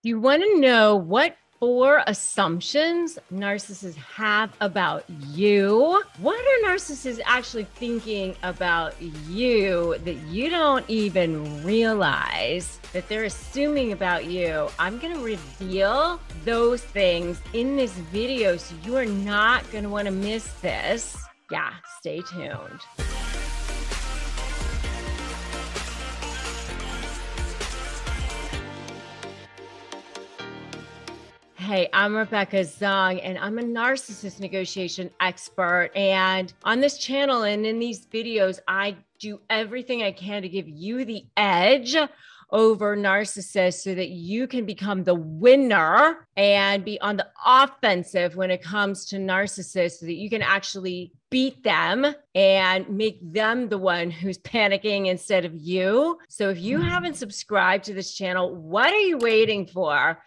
Do you want to know what 4 assumptions narcissists have about you? What are narcissists actually thinking about you that you don't even realize that they're assuming about you? I'm going to reveal those things in this video, so you are not going to want to miss this. Yeah, stay tuned. Hey, I'm Rebecca Zung, and I'm a narcissist negotiation expert. And on this channel and in these videos, I do everything I can to give you the edge over narcissists so that you can become the winner and be on the offensive when it comes to narcissists, so that you can actually beat them and make them the one who's panicking instead of you. So if you haven't subscribed to this channel, what are you waiting for?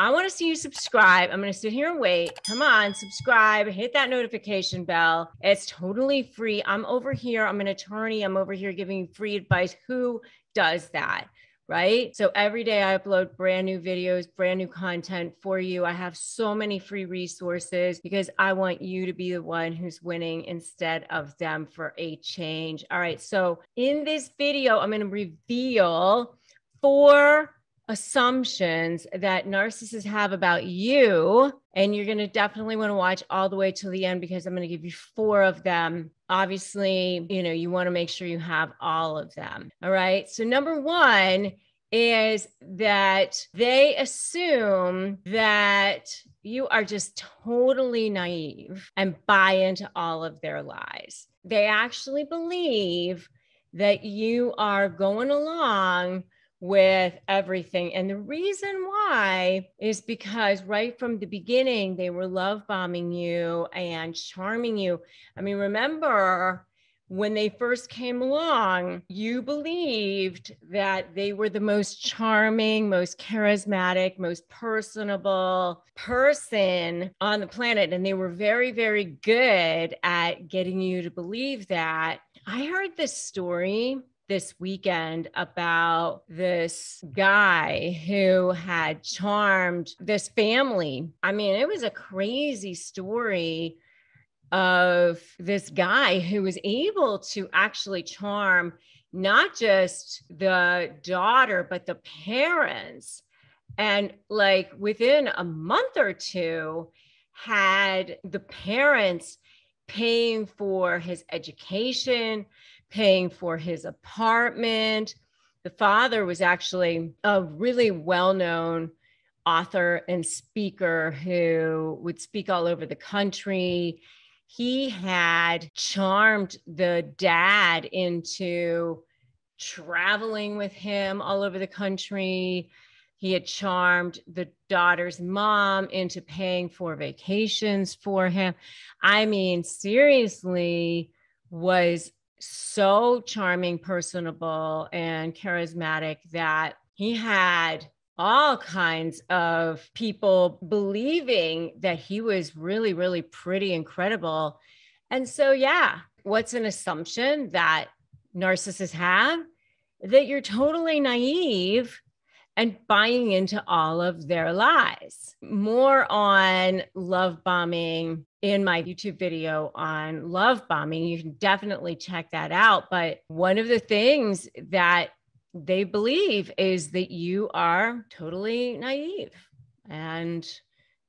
I want to see you subscribe. I'm going to sit here and wait. Come on, subscribe, hit that notification bell. It's totally free. I'm over here. I'm an attorney. I'm over here giving you free advice. Who does that? Right? So every day I upload brand new videos, brand new content for you. I have so many free resources because I want you to be the one who's winning instead of them for a change. All right. So in this video, I'm going to reveal 4 assumptions that narcissists have about you. And you're going to definitely want to watch all the way till the end, because I'm going to give you 4 of them. Obviously, you want to make sure you have all of them. All right. So number 1 is that they assume that you are just totally naive and buy into all of their lies. They actually believe that you are going along with everything. And the reason why is because right from the beginning, they were love bombing you and charming you. I mean, remember when they first came along, you believed that they were the most charming, most charismatic, most personable person on the planet. And they were very, very good at getting you to believe that. I heard this story this weekend about this guy who had charmed this family. I mean, it was a crazy story of this guy who was able to actually charm not just the daughter, but the parents. And like within a month or 2, had the parents paying for his education, paying for his apartment. The father was actually a really well-known author and speaker who would speak all over the country. He had charmed the dad into traveling with him all over the country. He had charmed the daughter's mom into paying for vacations for him. I mean, seriously, was so charming, personable, and charismatic that he had all kinds of people believing that he was really, really pretty incredible. And so, yeah, what's an assumption that narcissists have? That you're totally naive and buying into all of their lies. More on love bombing in my YouTube video on love bombing. You can definitely check that out. But one of the things that they believe is that you are totally naive and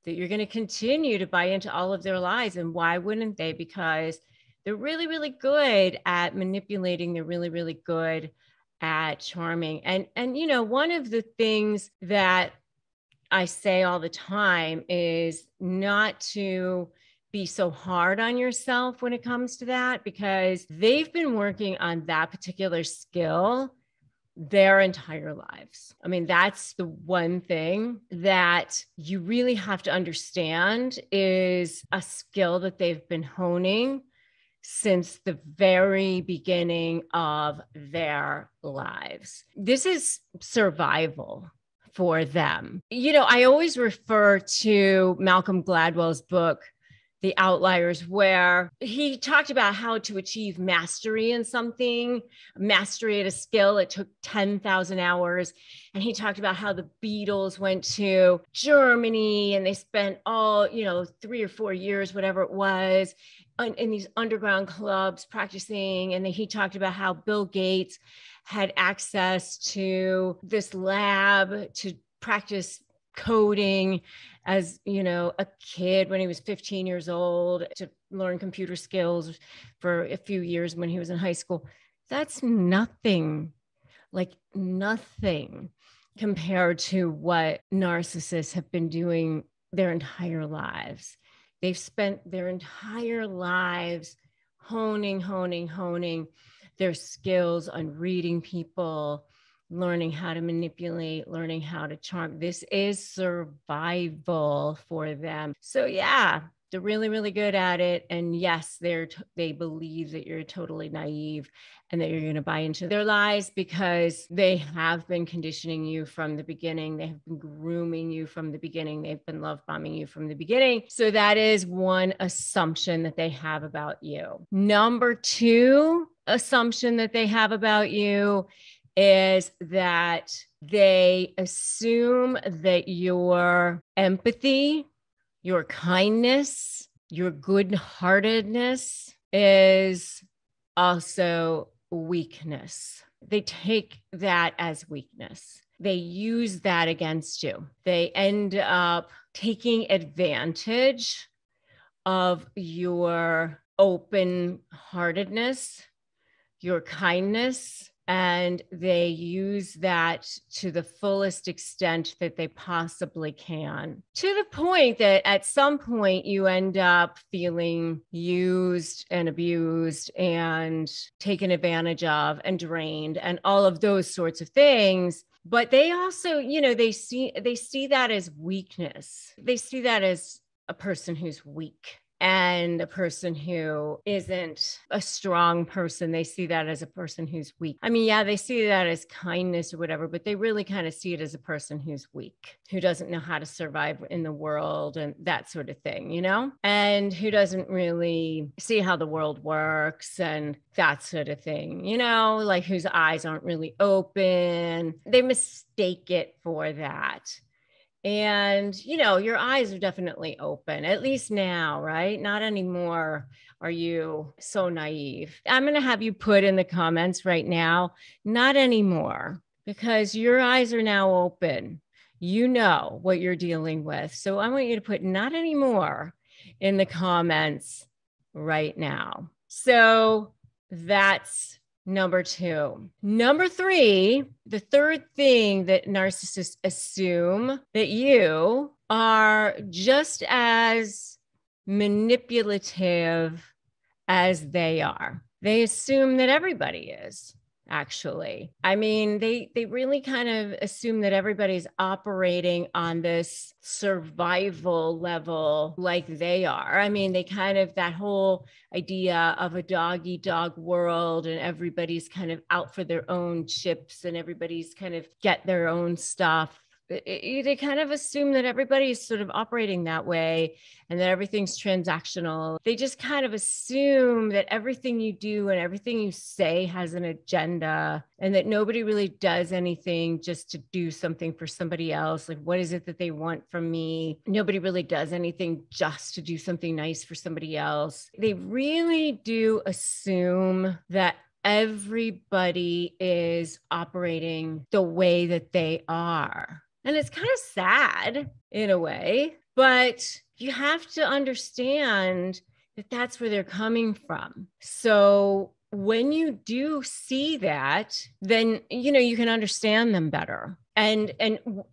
that you're going to continue to buy into all of their lies. And why wouldn't they? Because they're really, really good at manipulating. They're really, really good at charming. And one of the things that I say all the time is not to be so hard on yourself when it comes to that, because they've been working on that particular skill their entire lives. I mean, that's the one thing that you really have to understand is a skill that they've been honing since the very beginning of their lives. This is survival for them. I always refer to Malcolm Gladwell's book, The Outliers, where he talked about how to achieve mastery in something, mastery at a skill. It took 10,000 hours. And he talked about how the Beatles went to Germany and they spent all, 3 or 4 years, whatever it was, in these underground clubs practicing. And then he talked about how Bill Gates had access to this lab to practice coding as, a kid when he was 15 years old, to learn computer skills for a few years when he was in high school. That's nothing, like nothing compared to what narcissists have been doing their entire lives. They've spent their entire lives honing their skills on reading people, learning how to manipulate, learning how to charm. This is survival for them. So yeah, they're really, really good at it. And yes, they believe that you're totally naive and that you're going to buy into their lies because they have been conditioning you from the beginning. They have been grooming you from the beginning. They've been love bombing you from the beginning. So that is one assumption that they have about you. Number two assumption that they have about you is that they assume that your empathy, your kindness, your good-heartedness is also weakness. They take that as weakness. They use that against you. They end up taking advantage of your open-heartedness, your kindness, and they use that to the fullest extent that they possibly can, to the point that at some point you end up feeling used and abused and taken advantage of and drained and all of those sorts of things. But they also, they see that as weakness. They see that as a person who's weak. And a person who isn't a strong person, they see that as a person who's weak. I mean, yeah, they see that as kindness or whatever, but they really kind of see it as a person who's weak, who doesn't know how to survive in the world and that sort of thing, and who doesn't really see how the world works and that sort of thing, like whose eyes aren't really open. They mistake it for that. And, your eyes are definitely open, at least now, right? Not anymore. Are you so naive? I'm going to have you put in the comments right now, not anymore, because your eyes are now open. You know what you're dealing with. So I want you to put not anymore in the comments right now. So that's number two. Number three, the third thing that narcissists assume, that you are just as manipulative as they are. They assume that everybody is. Actually, I mean, they really kind of assume that everybody's operating on this survival level like they are. I mean, they kind of, that whole idea of a dog-eat-dog world and everybody's kind of out for their own chips and everybody's kind of get their own stuff. They kind of assume that everybody's sort of operating that way and that everything's transactional. They just kind of assume that everything you do and everything you say has an agenda and that nobody really does anything just to do something for somebody else. Like, what is it that they want from me? Nobody really does anything just to do something nice for somebody else. They really do assume that everybody is operating the way that they are. And it's kind of sad in a way, but you have to understand that that's where they're coming from. So when you do see that, then, you can understand them better. And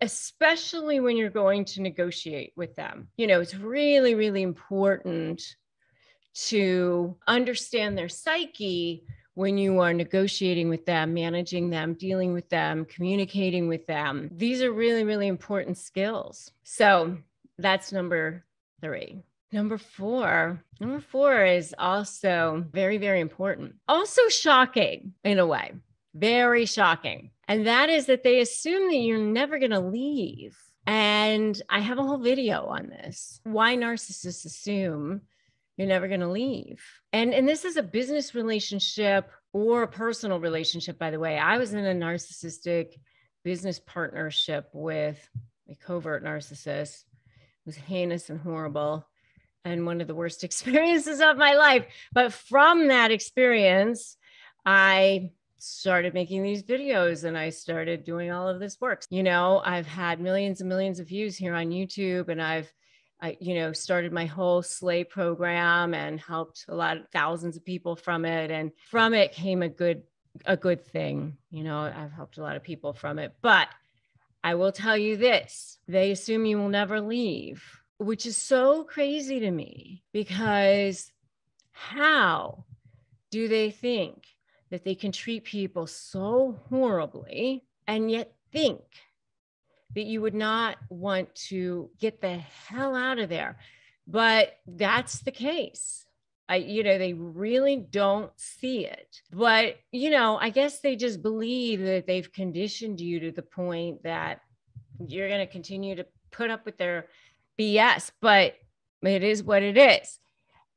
especially when you're going to negotiate with them, it's really, really important to understand their psyche when you are negotiating with them, managing them, dealing with them, communicating with them. These are really, really important skills. So that's number three. Number four is also very, very important. Also shocking in a way, very shocking. And that is that they assume that you're never going to leave. And I have a whole video on this, why narcissists assume You're never going to leave. And this is a business relationship or a personal relationship, by the way. I was in a narcissistic business partnership with a covert narcissist. It was heinous and horrible and one of the worst experiences of my life. But from that experience, I started making these videos and I started doing all of this work. You know, I've had millions and millions of views here on YouTube, and I started my whole Slay program and helped thousands of people from it. And from it came a good thing. You know, I've helped a lot of people from it, but I will tell you this, they assume you will never leave, which is so crazy to me, because how do they think that they can treat people so horribly and yet think that you would not want to get the hell out of there? But that's the case. They really don't see it. But, I guess they just believe that they've conditioned you to the point that you're going to continue to put up with their BS, but it is what it is.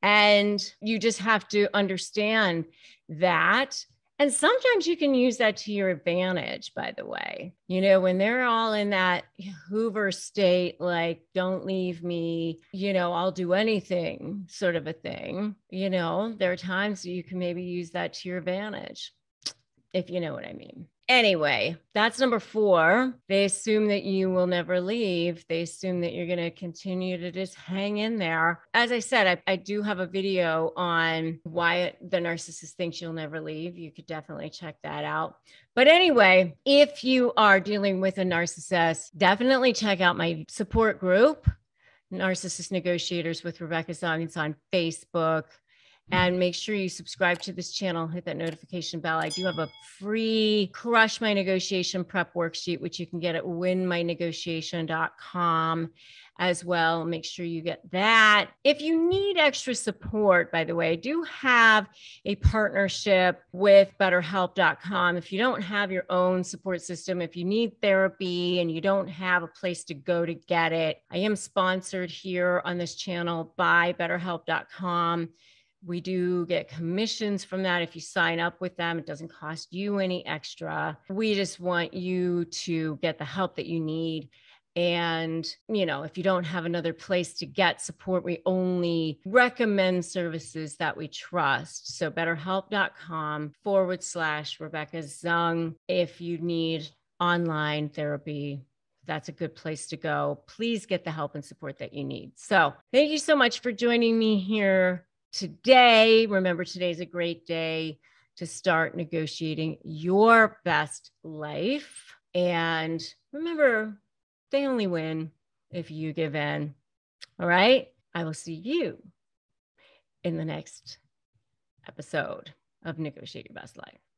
And you just have to understand that. And sometimes you can use that to your advantage, by the way. When they're all in that Hoover state, like, don't leave me, I'll do anything sort of a thing. There are times you can maybe use that to your advantage, if you know what I mean. Anyway, that's number 4. They assume that you will never leave. They assume that you're going to continue to just hang in there. As I said, I do have a video on why the narcissist thinks you'll never leave. You could definitely check that out. But anyway, if you are dealing with a narcissist, definitely check out my support group, Narcissist Negotiators with Rebecca Zung. It's on Facebook. And make sure you subscribe to this channel, hit that notification bell. I do have a free Crush My Negotiation prep worksheet, which you can get at winmynegotiation.com as well. Make sure you get that. If you need extra support, by the way, I do have a partnership with betterhelp.com. If you don't have your own support system, if you need therapy and you don't have a place to go to get it, I am sponsored here on this channel by betterhelp.com. We do get commissions from that. If you sign up with them, it doesn't cost you any extra. We just want you to get the help that you need. And, if you don't have another place to get support, we only recommend services that we trust. So betterhelp.com/Rebecca Zung. If you need online therapy, that's a good place to go. Please get the help and support that you need. So thank you so much for joining me here today. Remember, today's a great day to start negotiating your best life. And remember, they only win if you give in. All right. I will see you in the next episode of Negotiate Your Best Life.